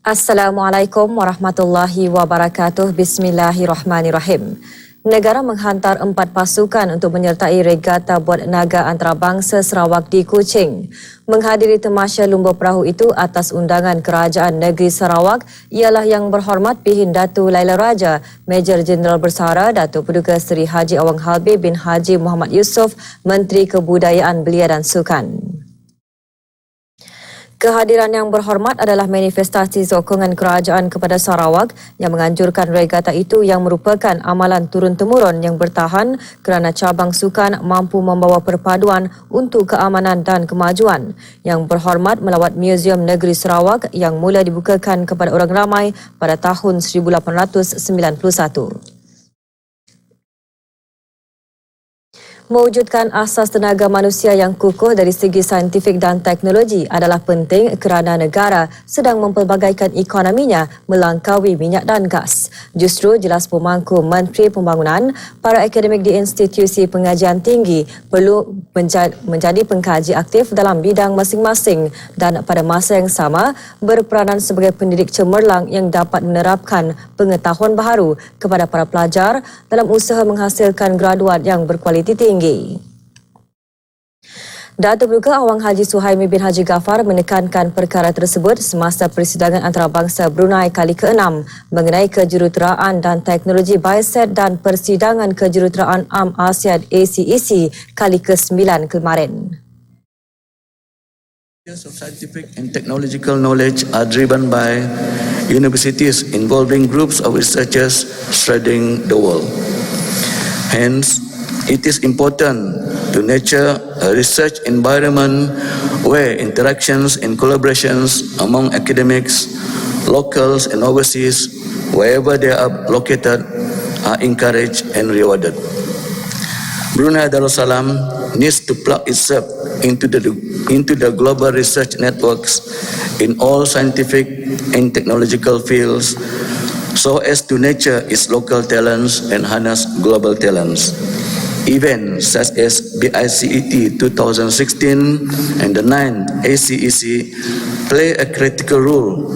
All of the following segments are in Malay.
Assalamualaikum warahmatullahi wabarakatuh. Bismillahirrahmanirrahim. Negara menghantar 4 pasukan untuk menyertai regata buat naga antarabangsa Sarawak di Kuching. Menghadiri temasya lumba perahu itu atas undangan Kerajaan Negeri Sarawak ialah Yang Berhormat Pihin Datu Laila Raja, Major Jeneral Bersara Datuk Paduka Seri Haji Awang Halbi bin Haji Muhammad Yusof, Menteri Kebudayaan Belia dan Sukan. Kehadiran Yang Berhormat adalah manifestasi sokongan kerajaan kepada Sarawak yang menganjurkan regata itu yang merupakan amalan turun-temurun yang bertahan kerana cabang sukan mampu membawa perpaduan untuk keamanan dan kemajuan. Yang Berhormat melawat Muzium Negeri Sarawak yang mula dibukakan kepada orang ramai pada tahun 1891. Mewujudkan asas tenaga manusia yang kukuh dari segi saintifik dan teknologi adalah penting kerana negara sedang mempelbagaikan ekonominya melangkaui minyak dan gas. Justru jelas pemangku Menteri Pembangunan, para akademik di institusi pengajian tinggi perlu menjadi pengkaji aktif dalam bidang masing-masing dan pada masa yang sama berperanan sebagai pendidik cemerlang yang dapat menerapkan pengetahuan baharu kepada para pelajar dalam usaha menghasilkan graduat yang berkualiti tinggi. Datuk Paduka Awang Haji Suhaimi bin Haji Ghaffar menekankan perkara tersebut semasa persidangan antarabangsa Brunei kali ke-6 mengenai kejuruteraan dan teknologi BISET dan persidangan kejuruteraan Am ASEAN ACEC kali ke-9 kemarin. Areas of scientific and technological knowledge are driven by universities involving groups of researchers spreading the world. Hence, it is important to nurture a research environment where interactions and collaborations among academics, locals and overseas, wherever they are located, are encouraged and rewarded. Brunei Darussalam needs to plug itself into the global research networks in all scientific and technological fields so as to nurture its local talents and harness global talents. Events such as BICET 2016 and the 9th ACEC play a critical role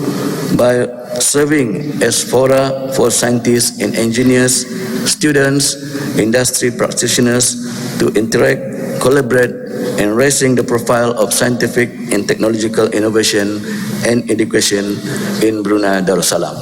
by serving as fora for scientists and engineers, students, industry practitioners to interact, collaborate, and raising the profile of scientific and technological innovation and education in Brunei Darussalam.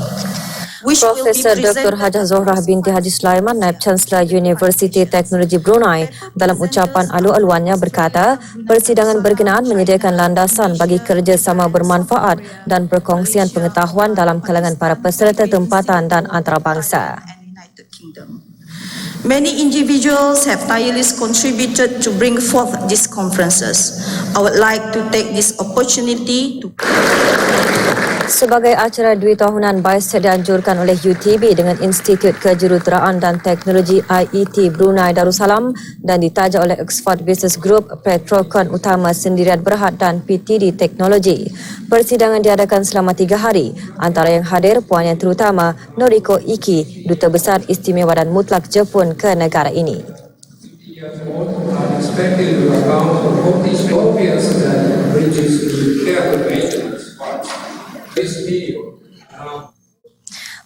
Profesor Dr. Hajah Zohrah binti Haji Sulaiman, Naib Chancellor Universiti Teknologi Brunei, dalam ucapan alu-aluannya berkata, persidangan berkenaan menyediakan landasan bagi kerjasama bermanfaat dan perkongsian pengetahuan dalam kalangan para peserta tempatan dan antarabangsa. Many individuals have tirelessly contributed to bring forth these conferences. I would like to take this opportunity to... Sebagai acara 2 tahunan BISET dianjurkan oleh UTB dengan Institut Kejuruteraan dan Teknologi IET Brunei Darussalam dan ditaja oleh Oxford Business Group, Petrocon Utama Sendirian Berhad dan PTD Teknologi. Persidangan diadakan selama 3 hari. Antara yang hadir Puan Yang Terutama Noriko Iki, Duta Besar Istimewa dan Mutlak Jepun ke negara ini.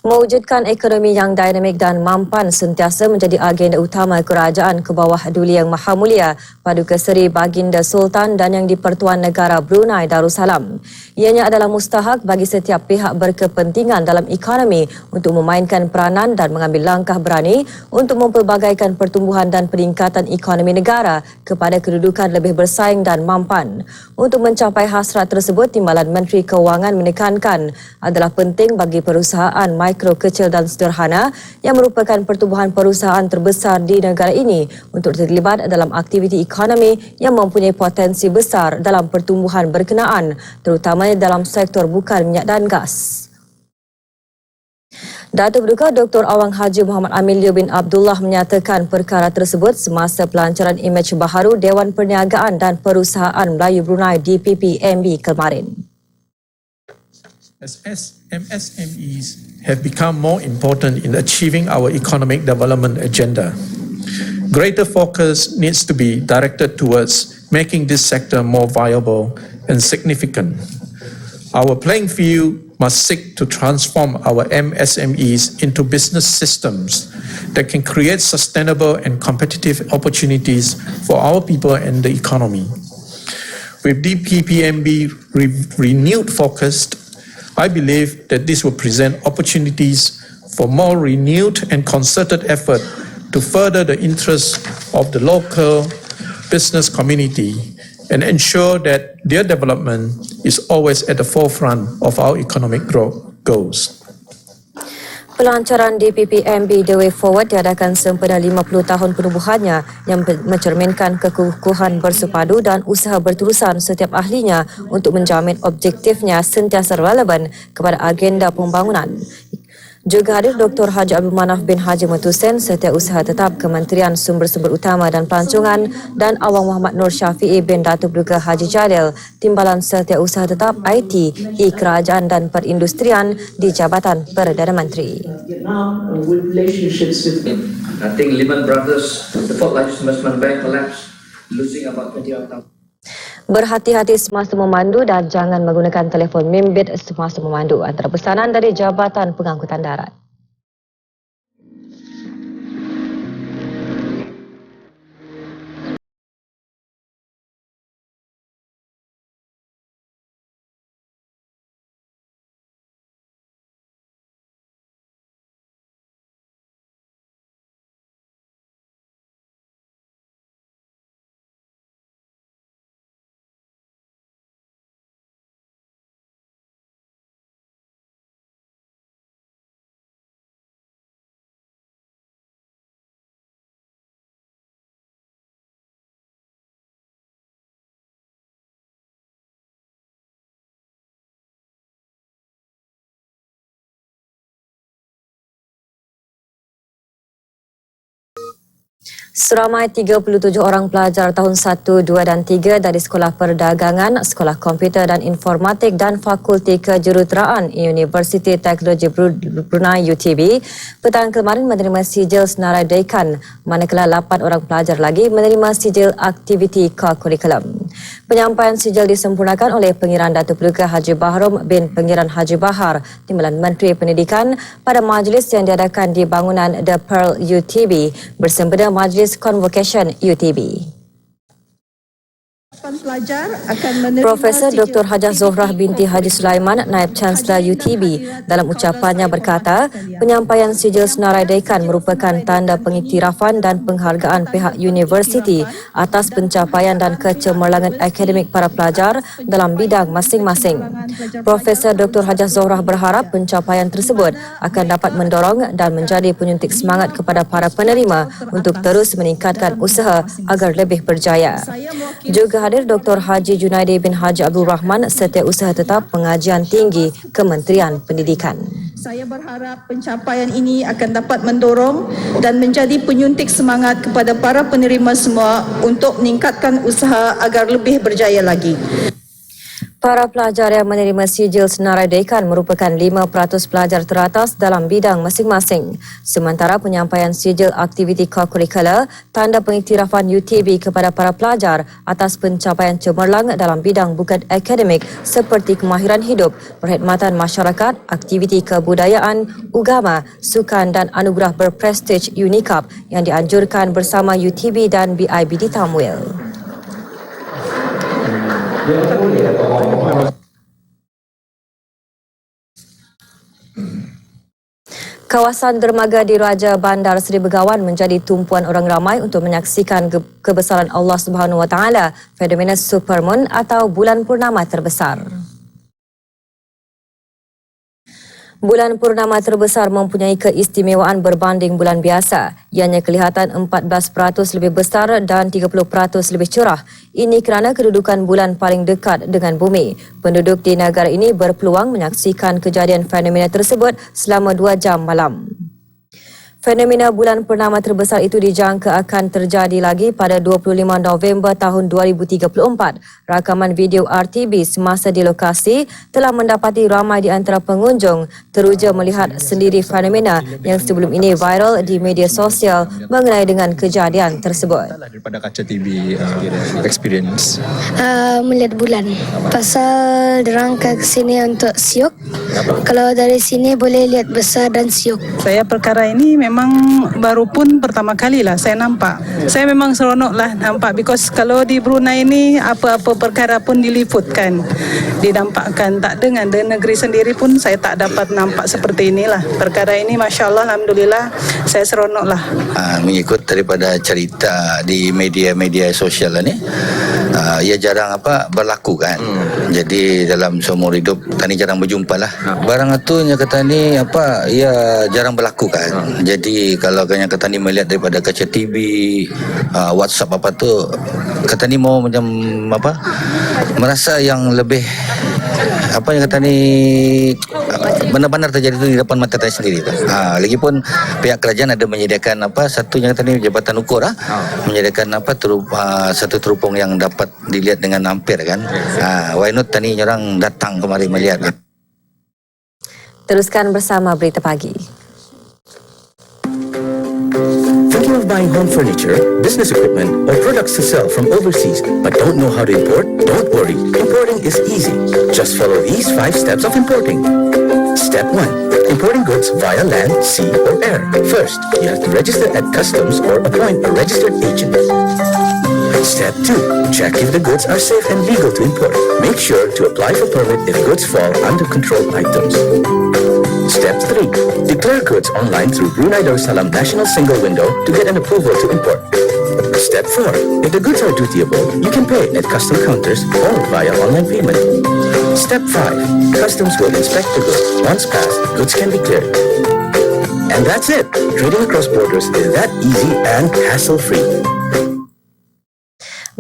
Mewujudkan ekonomi yang dinamik dan mampan sentiasa menjadi agenda utama kerajaan ke bawah duli Yang Maha Mulia Paduka Seri Baginda Sultan dan Yang di-Pertuan Negara Brunei Darussalam. Ianya adalah mustahak bagi setiap pihak berkepentingan dalam ekonomi untuk memainkan peranan dan mengambil langkah berani untuk mempelbagaikan pertumbuhan dan peningkatan ekonomi negara kepada kedudukan lebih bersaing dan mampan. Untuk mencapai hasrat tersebut, Timbalan Menteri Keuangan menekankan adalah penting bagi perusahaan mikro, kecil dan sederhana yang merupakan pertubuhan perusahaan terbesar di negara ini untuk terlibat dalam aktiviti ekonomi yang mempunyai potensi besar dalam pertumbuhan berkenaan, terutamanya dalam sektor bukan minyak dan gas. Datuk Paduka Dr. Awang Haji Muhammad Amilio bin Abdullah menyatakan perkara tersebut semasa pelancaran imej baharu Dewan Perniagaan dan Perusahaan Melayu Brunei DPP-MB kemarin. As MSMEs have become more important in achieving our economic development agenda, greater focus needs to be directed towards making this sector more viable and significant. Our playing field must seek to transform our MSMEs into business systems that can create sustainable and competitive opportunities for our people and the economy. With DPPMB renewed focus, I believe that this will present opportunities for more renewed and concerted effort to further the interests of the local business community and ensure that their development is always at the forefront of our economic growth goals. Pelancaran DPPMB The Way Forward diadakan sempena 50 tahun penubuhannya yang mencerminkan kekukuhan bersepadu dan usaha berterusan setiap ahlinya untuk menjamin objektifnya sentiasa relevan kepada agenda pembangunan. Juga hadir Dr. Haji Abdul Manaf bin Haji Matusen, Setiausaha Tetap Kementerian Sumber-Sumber Utama dan Pelancongan, dan Awang Muhammad Nur Syafi'i bin Datuk Duka Haji Jalil, Timbalan Setiausaha Tetap IT, Kerajaan dan Perindustrian di Jabatan Perdana Menteri. Relationships with him. I think Lehman Brothers, the fourth largest investment bank, collapsed, losing about 20,000. Berhati-hati semasa memandu dan jangan menggunakan telefon bimbit semasa memandu. Antara pesanan dari Jabatan Pengangkutan Darat. Seramai 37 orang pelajar tahun 1, 2 dan 3 dari Sekolah Perdagangan, Sekolah Komputer dan Informatik dan Fakulti Kejuruteraan Universiti Teknologi Brunei UTB petang kemarin menerima sijil senarai dekan, manakala 8 orang pelajar lagi menerima sijil aktiviti co-kurikulum. Penyampaian sijil disempurnakan oleh Pengiran Datuk Paduka Haji Bahrom bin Pengiran Haji Bahar, Timbalan Menteri Pendidikan, pada majlis yang diadakan di bangunan The Pearl UTB bersempena Majlis Convocation UTB. Profesor Dr. Hajah Zohrah binti Haji Sulaiman, Naib Chancellor UTB, dalam ucapannya berkata, penyampaian sijil senarai dekan merupakan tanda pengiktirafan dan penghargaan pihak universiti atas pencapaian dan kecemerlangan akademik para pelajar dalam bidang masing-masing. Profesor Dr. Hajah Zohrah berharap pencapaian tersebut akan dapat mendorong dan menjadi penyuntik semangat kepada para penerima untuk terus meningkatkan usaha agar lebih berjaya. Juga hadir Dr. Haji Junaidi bin Haji Abdul Rahman, Setiausaha Tetap Pengajian Tinggi Kementerian Pendidikan. Saya berharap pencapaian ini akan dapat mendorong dan menjadi penyuntik semangat kepada para penerima semua untuk meningkatkan usaha agar lebih berjaya lagi. Para pelajar yang menerima sijil senarai dekan merupakan 5% pelajar teratas dalam bidang masing-masing. Sementara penyampaian sijil aktiviti co-curricular tanda pengiktirafan UTB kepada para pelajar atas pencapaian cemerlang dalam bidang bukan akademik seperti kemahiran hidup, perkhidmatan masyarakat, aktiviti kebudayaan, agama, sukan dan anugerah berprestij UNICAP yang dianjurkan bersama UTB dan BIBD Tamwil. Kawasan dermaga di Raja Bandar Seri Begawan menjadi tumpuan orang ramai untuk menyaksikan kebesaran Allah Subhanahu Wa Taala, fenomena supermoon atau bulan purnama terbesar. Bulan purnama terbesar mempunyai keistimewaan berbanding bulan biasa. Ianya kelihatan 14% lebih besar dan 30% lebih cerah. Ini kerana kedudukan bulan paling dekat dengan bumi. Penduduk di negara ini berpeluang menyaksikan kejadian fenomena tersebut selama 2 jam malam. Fenomena bulan purnama terbesar itu dijangka akan terjadi lagi pada 25 November tahun 2034. Rakaman video RTB semasa di lokasi telah mendapati ramai di antara pengunjung teruja melihat sendiri fenomena yang sebelum ini viral di media sosial mengenai dengan kejadian tersebut. Daripada kaca TV experience. Melihat bulan. Pasal derang ke sini untuk siok. Kalau dari sini boleh lihat besar dan siok. Saya perkara ini memang baru pun pertama kali lah saya nampak. Saya memang seronok lah nampak because kalau di Brunei ini apa-apa perkara pun diliputkan, didampakkan. Tak dengan di negeri sendiri pun saya tak dapat nampak seperti inilah. Perkara ini Masya Allah, Alhamdulillah saya seronok lah. Mengikut daripada cerita di media-media sosial ni, ia jarang berlaku kan. Jadi dalam seumur hidup tani jarang berjumpa lah. Barang itu yang kata ni ia jarang berlaku kan. Jadi kalau yang kata ni melihat daripada kaca TV, WhatsApp tu, kata ni mau macam merasa yang lebih yang kata ni benar-benar terjadi itu di depan mata saya sendiri. Lagipun pihak kerajaan ada menyediakan satu yang kata ni jabatan ukur menyediakan satu terupung yang dapat dilihat dengan ampere kan. Why not tani orang datang kemari melihat. Teruskan bersama Berita Pagi. Thinking of buying home furniture, business equipment, or products to sell from overseas but don't know how to import? Don't worry. Importing is easy. Just follow these 5 steps of importing. Step 1. Importing goods via land, sea, or air. First, you have to register at customs or appoint a registered agent. Step 2. Check if the goods are safe and legal to import. Make sure to apply for permit if goods fall under controlled items. Step 3. Declare goods online through Brunei Darussalam National Single Window to get an approval to import. Step 4. If the goods are dutiable, you can pay at custom counters or via online payment. Step 5. Customs will inspect the goods. Once passed, goods can be cleared. And that's it. Trading across borders is that easy and hassle-free.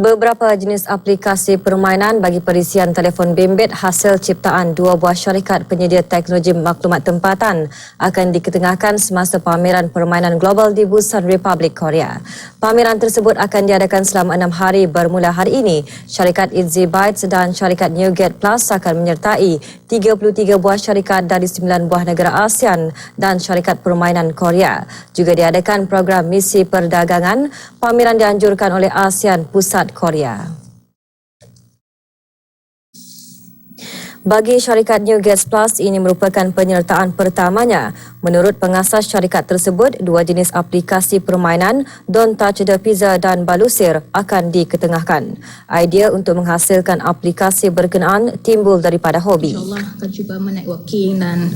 Beberapa jenis aplikasi permainan bagi perisian telefon bimbit hasil ciptaan 2 buah syarikat penyedia teknologi maklumat tempatan akan diketengahkan semasa pameran permainan global di Busan, Republik Korea. Pameran tersebut akan diadakan selama 6 hari bermula hari ini. Syarikat Itzy Bytes dan syarikat NewGet Plus akan menyertai 33 buah syarikat dari 9 buah negara ASEAN dan syarikat permainan Korea. Juga diadakan program misi perdagangan. Pameran dianjurkan oleh ASEAN Pusat Korea. Bagi syarikat NewGet Plus, ini merupakan penyertaan pertamanya. Menurut pengasas syarikat tersebut, 2 jenis aplikasi permainan, Don't Touch the Pizza dan Balusir, akan diketengahkan. Idea untuk menghasilkan aplikasi berkenaan timbul daripada hobi. InsyaAllah akan cuba men-networking dan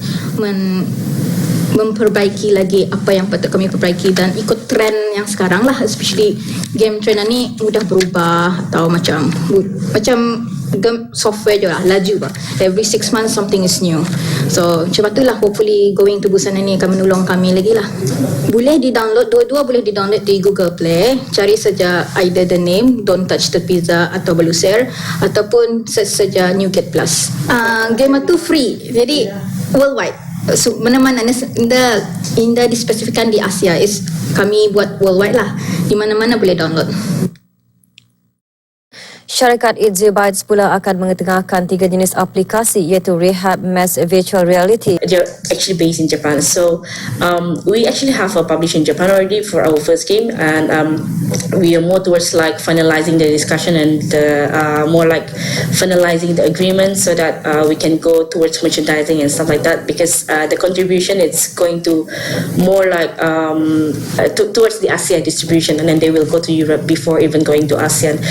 memperbaiki lagi apa yang patut kami perbaiki dan ikut trend yang sekarang lah, especially game trend ni mudah berubah atau macam game software je lah, laju lah. Every 6 months something is new. So macam itulah, hopefully going to Busan ni akan menolong kami lagi lah. Boleh di-download, dua-dua boleh di-download di Google Play. Cari saja either the name Don't Touch the Pizza atau Balusir, ataupun search saja NewGet Plus. Game itu free, jadi worldwide. So, mana-mana indah dispesifikan di Asia, is kami buat worldwide lah, di mana-mana boleh download. Syarikat Itzy Bytes pula akan mengetengahkan 3 jenis aplikasi iaitu Rehab Mass Virtual Reality. They're actually based in Japan, so we actually have a publish in Japan already for our first game, and we are more towards like finalizing the discussion and more like finalizing the agreement so that we can go towards merchandising and stuff like that, because the contribution is going to more like towards the ASEAN distribution, and then they will go to Europe before even going to ASEAN.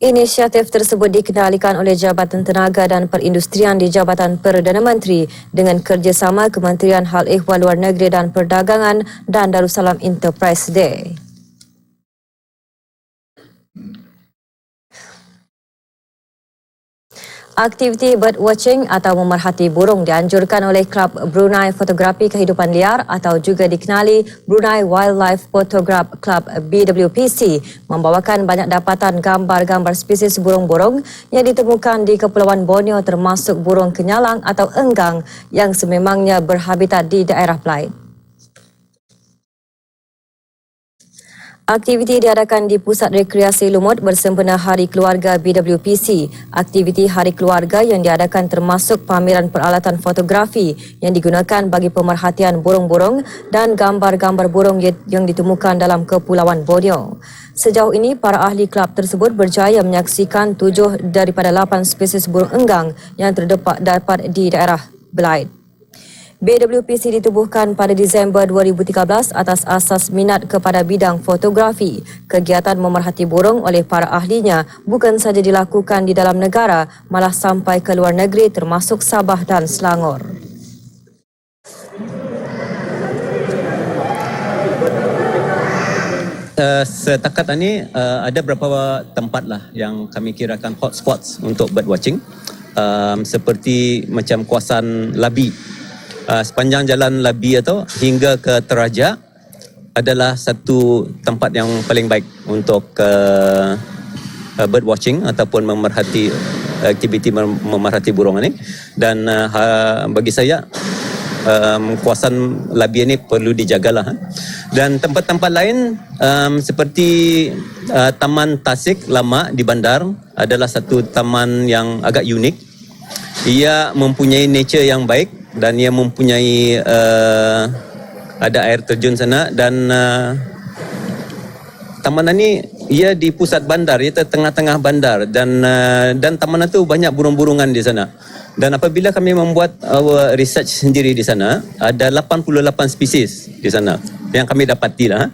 Inisiatif tersebut dikendalikan oleh Jabatan Tenaga dan Perindustrian di Jabatan Perdana Menteri dengan kerjasama Kementerian Hal Ehwal Luar Negeri dan Perdagangan dan Darussalam Enterprise Day. Aktiviti birdwatching atau memerhati burung dianjurkan oleh Klub Brunei Fotografi Kehidupan Liar atau juga dikenali Brunei Wildlife Photograph Club BWPC membawakan banyak dapatan gambar-gambar spesies burung-burung yang ditemukan di Kepulauan Borneo, termasuk burung kenyalang atau enggang yang sememangnya berhabitat di daerah lain. Aktiviti diadakan di Pusat Rekreasi Lumut bersempena Hari Keluarga BWPC. Aktiviti Hari Keluarga yang diadakan termasuk pameran peralatan fotografi yang digunakan bagi pemerhatian burung-burung dan gambar-gambar burung yang ditemukan dalam Kepulauan Borneo. Sejauh ini, para ahli kelab tersebut berjaya menyaksikan 7 daripada 8 spesies burung enggang yang terdapat di daerah Belait. BWPC ditubuhkan pada Disember 2013 atas asas minat kepada bidang fotografi. Kegiatan memerhati burung oleh para ahlinya bukan sahaja dilakukan di dalam negara, malah sampai ke luar negeri termasuk Sabah dan Selangor. Setakat ini ada beberapa tempat lah yang kami kirakan hotspots untuk bird watching, seperti macam kawasan Labi. Sepanjang jalan Labi atau hingga ke Teraja adalah satu tempat yang paling baik untuk bird watching ataupun memerhati aktiviti memerhati burung ini. Dan bagi saya kawasan Labi ini perlu dijagalah. Dan tempat-tempat lain seperti Taman Tasik Lama di Bandar adalah satu taman yang agak unik. Ia mempunyai nature yang baik dan ia mempunyai ada air terjun sana, dan taman ini ia di pusat bandar, ia di tengah-tengah bandar, dan taman itu banyak burung-burungan di sana. Dan apabila kami membuat our research sendiri di sana, ada 88 spesies di sana yang kami dapatilah.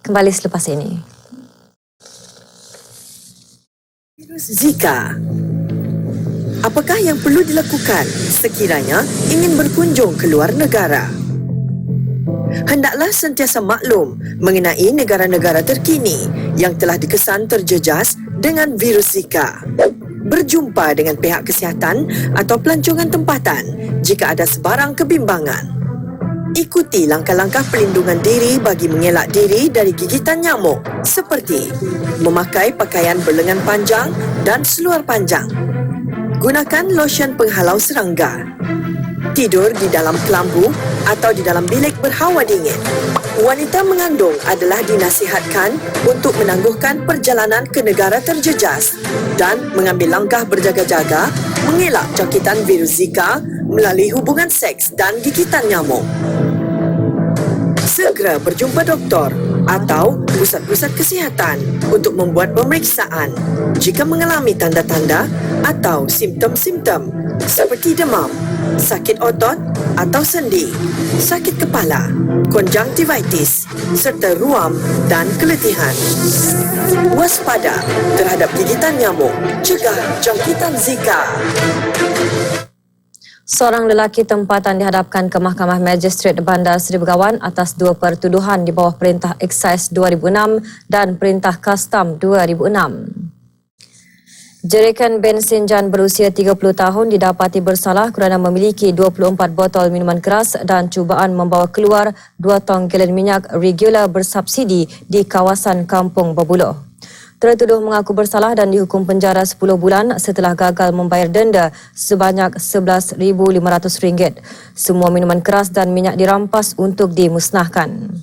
Kembali selepas ini. Virus Zika. Apakah yang perlu dilakukan sekiranya ingin berkunjung ke luar negara? Hendaklah sentiasa maklum mengenai negara-negara terkini yang telah dikesan terjejas dengan virus Zika. Berjumpa dengan pihak kesihatan atau pelancongan tempatan jika ada sebarang kebimbangan. Ikuti langkah-langkah pelindungan diri bagi mengelak diri dari gigitan nyamuk seperti memakai pakaian berlengan panjang dan seluar panjang. Gunakan lotion penghalau serangga. Tidur di dalam kelambu atau di dalam bilik berhawa dingin. Wanita mengandung adalah dinasihatkan untuk menangguhkan perjalanan ke negara terjejas dan mengambil langkah berjaga-jaga mengelak jangkitan virus Zika melalui hubungan seks dan gigitan nyamuk. Segera berjumpa doktor atau pusat-pusat kesihatan untuk membuat pemeriksaan jika mengalami tanda-tanda atau simptom-simptom seperti demam, sakit otot atau sendi, sakit kepala, konjungtivitis serta ruam dan keletihan. Waspada terhadap gigitan nyamuk, cegah jangkitan Zika. Seorang lelaki tempatan dihadapkan ke Mahkamah Magistrate Bandar Seri Begawan atas 2 pertuduhan di bawah Perintah Excise 2006 dan Perintah Kastam 2006. Jerikan bensin Jan berusia 30 tahun didapati bersalah kerana memiliki 24 botol minuman keras dan cubaan membawa keluar 2 tong galen minyak regular bersubsidi di kawasan Kampung Babuluh. Tertuduh mengaku bersalah dan dihukum penjara 10 bulan setelah gagal membayar denda sebanyak RM11,500. Semua minuman keras dan minyak dirampas untuk dimusnahkan.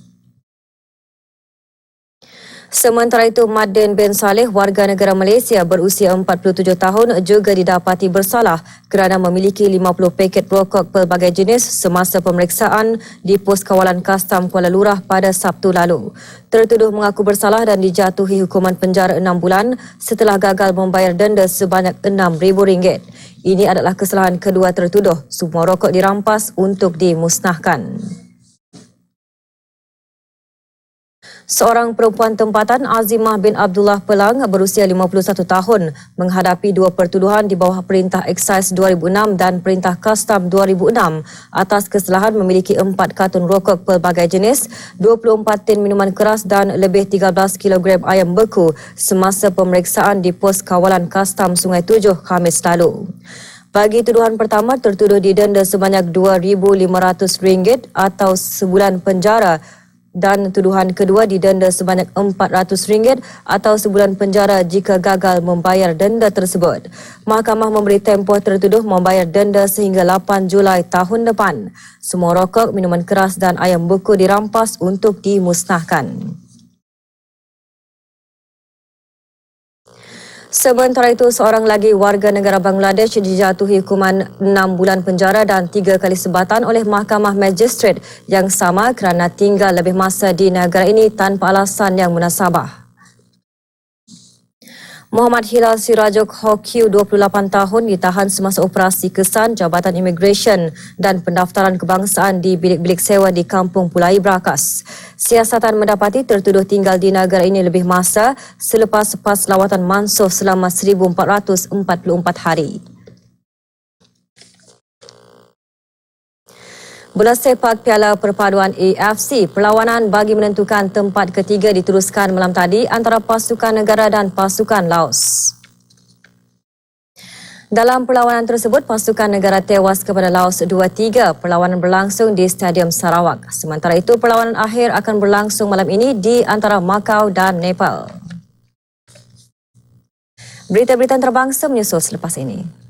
Sementara itu, Madin bin Saleh, warga negara Malaysia berusia 47 tahun juga didapati bersalah kerana memiliki 50 paket rokok pelbagai jenis semasa pemeriksaan di pos kawalan kastam Kuala Lurah pada Sabtu lalu. Tertuduh mengaku bersalah dan dijatuhi hukuman penjara 6 bulan setelah gagal membayar denda sebanyak RM6,000. Ini adalah kesalahan kedua tertuduh. Semua rokok dirampas untuk dimusnahkan. Seorang perempuan tempatan, Azimah bin Abdullah Pelang berusia 51 tahun menghadapi 2 pertuduhan di bawah Perintah Excise 2006 dan Perintah Kastam 2006 atas kesalahan memiliki 4 kartun rokok pelbagai jenis, 24 tin minuman keras dan lebih 13 kilogram ayam beku semasa pemeriksaan di pos kawalan Kastam Sungai Tujuh Khamis lalu. Bagi tuduhan pertama, tertuduh didenda sebanyak RM2,500 atau sebulan penjara dan tuduhan kedua didenda sebanyak RM400 atau sebulan penjara jika gagal membayar denda tersebut. Mahkamah memberi tempoh tertuduh membayar denda sehingga 8 Julai tahun depan. Semua rokok, minuman keras dan ayam beku dirampas untuk dimusnahkan. Sementara itu, seorang lagi warga negara Bangladesh dijatuhi hukuman 6 bulan penjara dan 3 kali sebatan oleh Mahkamah Magistrate yang sama kerana tinggal lebih masa di negara ini tanpa alasan yang munasabah. Muhammad Hilal Sirajok Hokiu, 28 tahun, ditahan semasa operasi kesan Jabatan Immigration dan Pendaftaran Kebangsaan di bilik-bilik sewa di Kampung Pulai Brakas. Siasatan mendapati tertuduh tinggal di negara ini lebih masa selepas pas lawatan mansuh selama 1444 hari. Bola sepak Piala Perpaduan AFC, perlawanan bagi menentukan tempat ketiga diteruskan malam tadi antara pasukan negara dan pasukan Laos. Dalam perlawanan tersebut, pasukan negara tewas kepada Laos 2-3. Perlawanan berlangsung di Stadium Sarawak. Sementara itu, perlawanan akhir akan berlangsung malam ini di antara Macau dan Nepal. Berita-berita antarabangsa menyusul selepas ini.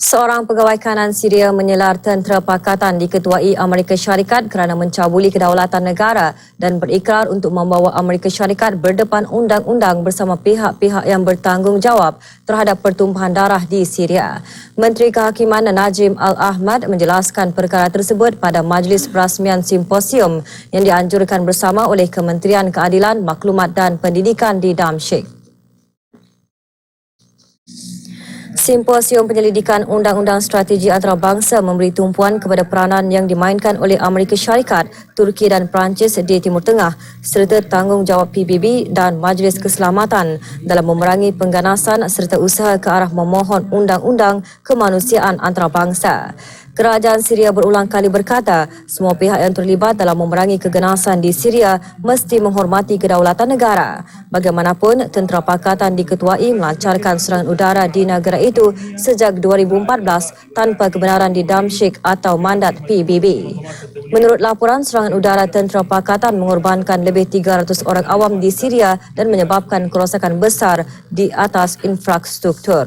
Seorang pegawai kanan Syria menyelar tentera pakatan diketuai Amerika Syarikat kerana mencabuli kedaulatan negara dan berikrar untuk membawa Amerika Syarikat berdepan undang-undang bersama pihak-pihak yang bertanggungjawab terhadap pertumpahan darah di Syria. Menteri Kehakiman Najim Al-Ahmad menjelaskan perkara tersebut pada majlis perasmian simposium yang dianjurkan bersama oleh Kementerian Keadilan, Maklumat dan Pendidikan di Damsyik. Simposium Penyelidikan Undang-Undang Strategi Antarabangsa memberi tumpuan kepada peranan yang dimainkan oleh Amerika Syarikat, Turki dan Perancis di Timur Tengah serta tanggungjawab PBB dan Majlis Keselamatan dalam memerangi pengganasan serta usaha ke arah memohon undang-undang kemanusiaan antarabangsa. Kerajaan Syria berulang kali berkata, semua pihak yang terlibat dalam memerangi keganasan di Syria mesti menghormati kedaulatan negara. Bagaimanapun, tentera pakatan diketuai melancarkan serangan udara di negara itu sejak 2014 tanpa kebenaran di Damsyik atau mandat PBB. Menurut laporan, serangan udara tentera pakatan mengorbankan lebih 300 orang awam di Syria dan menyebabkan kerosakan besar di atas infrastruktur.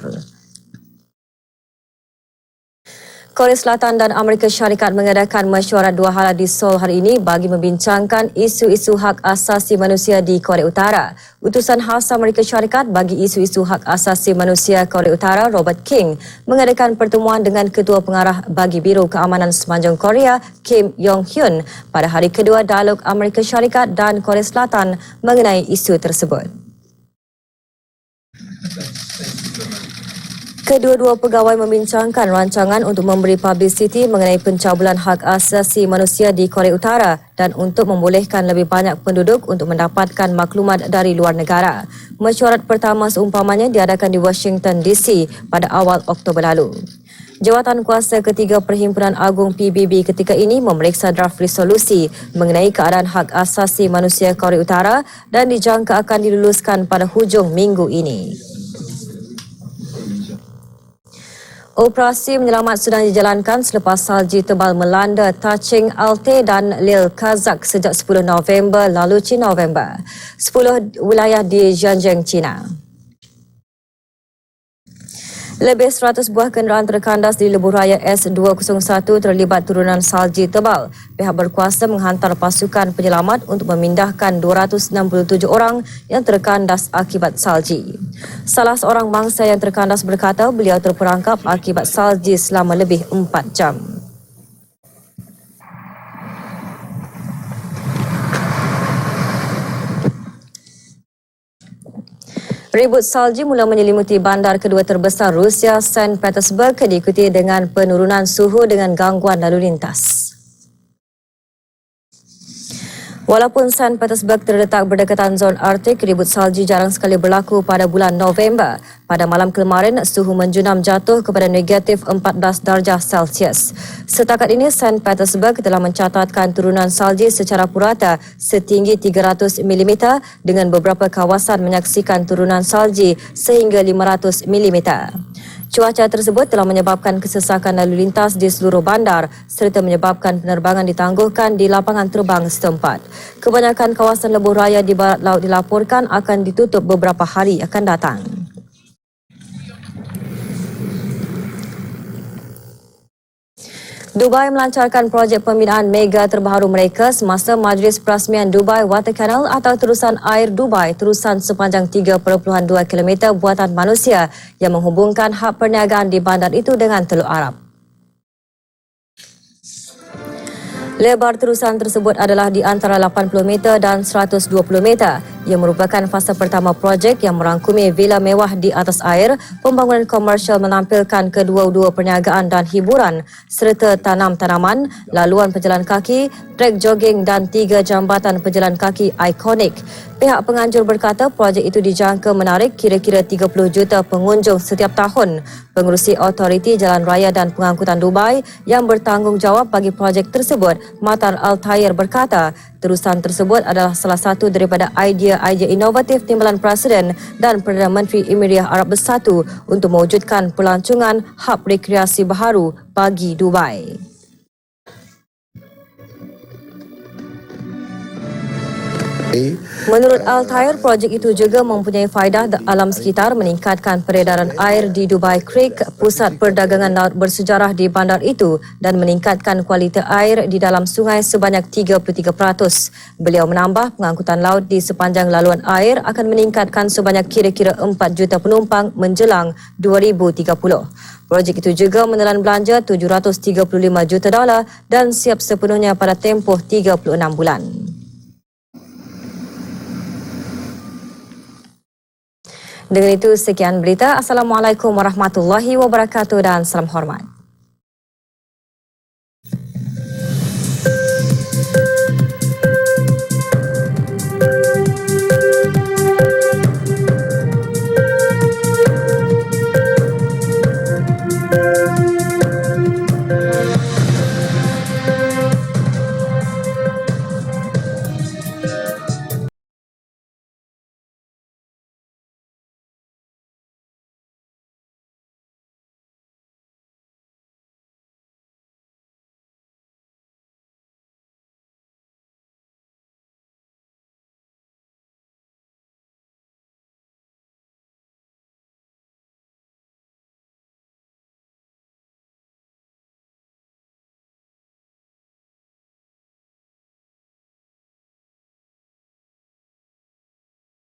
Korea Selatan dan Amerika Syarikat mengadakan mesyuarat dua hala di Seoul hari ini bagi membincangkan isu-isu hak asasi manusia di Korea Utara. Utusan khas Amerika Syarikat bagi isu-isu hak asasi manusia Korea Utara, Robert King, mengadakan pertemuan dengan Ketua Pengarah bagi Biro Keamanan Semenanjung Korea, Kim Yong-hyun, pada hari kedua dialog Amerika Syarikat dan Korea Selatan mengenai isu tersebut. Kedua-dua pegawai membincangkan rancangan untuk memberi publicity mengenai pencabulan hak asasi manusia di Korea Utara dan untuk membolehkan lebih banyak penduduk untuk mendapatkan maklumat dari luar negara. Mesyuarat pertama seumpamanya diadakan di Washington DC pada awal Oktober lalu. Jawatan kuasa ketiga Perhimpunan Agung PBB ketika ini memeriksa draft resolusi mengenai keadaan hak asasi manusia Korea Utara dan dijangka akan diluluskan pada hujung minggu ini. Operasi menyelamat sedang dijalankan selepas salji tebal melanda Taching Alte dan Lil Kazakh sejak 10 November lalu China November. 10 wilayah di Zhejiang, China. Lebih 100 buah kenderaan terkandas di lebuh raya S201 terlibat turunan salji tebal. Pihak berkuasa menghantar pasukan penyelamat untuk memindahkan 267 orang yang terkandas akibat salji. Salah seorang mangsa yang terkandas berkata beliau terperangkap akibat salji selama lebih 4 jam. Ribut salji mula menyelimuti bandar kedua terbesar Rusia, St. Petersburg, diikuti dengan penurunan suhu dengan gangguan lalu lintas. Walaupun St. Petersburg terletak berdekatan zon Arktik, ribut salji jarang sekali berlaku pada bulan November. Pada malam kemarin, suhu menjunam jatuh kepada negatif 14 darjah Celsius. Setakat ini, St. Petersburg telah mencatatkan turunan salji secara purata setinggi 300 mm dengan beberapa kawasan menyaksikan turunan salji sehingga 500 mm. Cuaca tersebut telah menyebabkan kesesakan lalu lintas di seluruh bandar serta menyebabkan penerbangan ditangguhkan di lapangan terbang setempat. Kebanyakan kawasan lebuh raya di barat laut dilaporkan akan ditutup beberapa hari akan datang. Dubai melancarkan projek pembinaan mega terbaru mereka semasa Majlis Perasmian Dubai Water Canal atau terusan air Dubai, terusan sepanjang 3.2 km buatan manusia yang menghubungkan hub perniagaan di bandar itu dengan Teluk Arab. Lebar terusan tersebut adalah di antara 80 meter dan 120 meter. Ia merupakan fasa pertama projek yang merangkumi vila mewah di atas air, pembangunan komersial menampilkan kedua-dua perniagaan dan hiburan, serta tanam tanaman, laluan pejalan kaki, trek jogging dan 3 jambatan pejalan kaki ikonik. Pihak penganjur berkata projek itu dijangka menarik kira-kira 30 juta pengunjung setiap tahun. Pengerusi Otoriti Jalan Raya dan Pengangkutan Dubai yang bertanggungjawab bagi projek tersebut, Matar Al-Tayer berkata, terusan tersebut adalah salah satu daripada idea-idea inovatif timbalan Presiden dan Perdana Menteri Emirat Arab Bersatu untuk mewujudkan pelancongan hub rekreasi baharu bagi Dubai. Menurut Al-Tayer, projek itu juga mempunyai faedah alam sekitar, meningkatkan peredaran air di Dubai Creek, pusat perdagangan laut bersejarah di bandar itu dan meningkatkan kualiti air di dalam sungai sebanyak 33%. Beliau menambah pengangkutan laut di sepanjang laluan air akan meningkatkan sebanyak kira-kira 4 juta penumpang menjelang 2030. Projek itu juga menelan belanja $735 juta dan siap sepenuhnya pada tempoh 36 bulan. Dengan itu, sekian berita. Assalamualaikum warahmatullahi wabarakatuh dan salam hormat.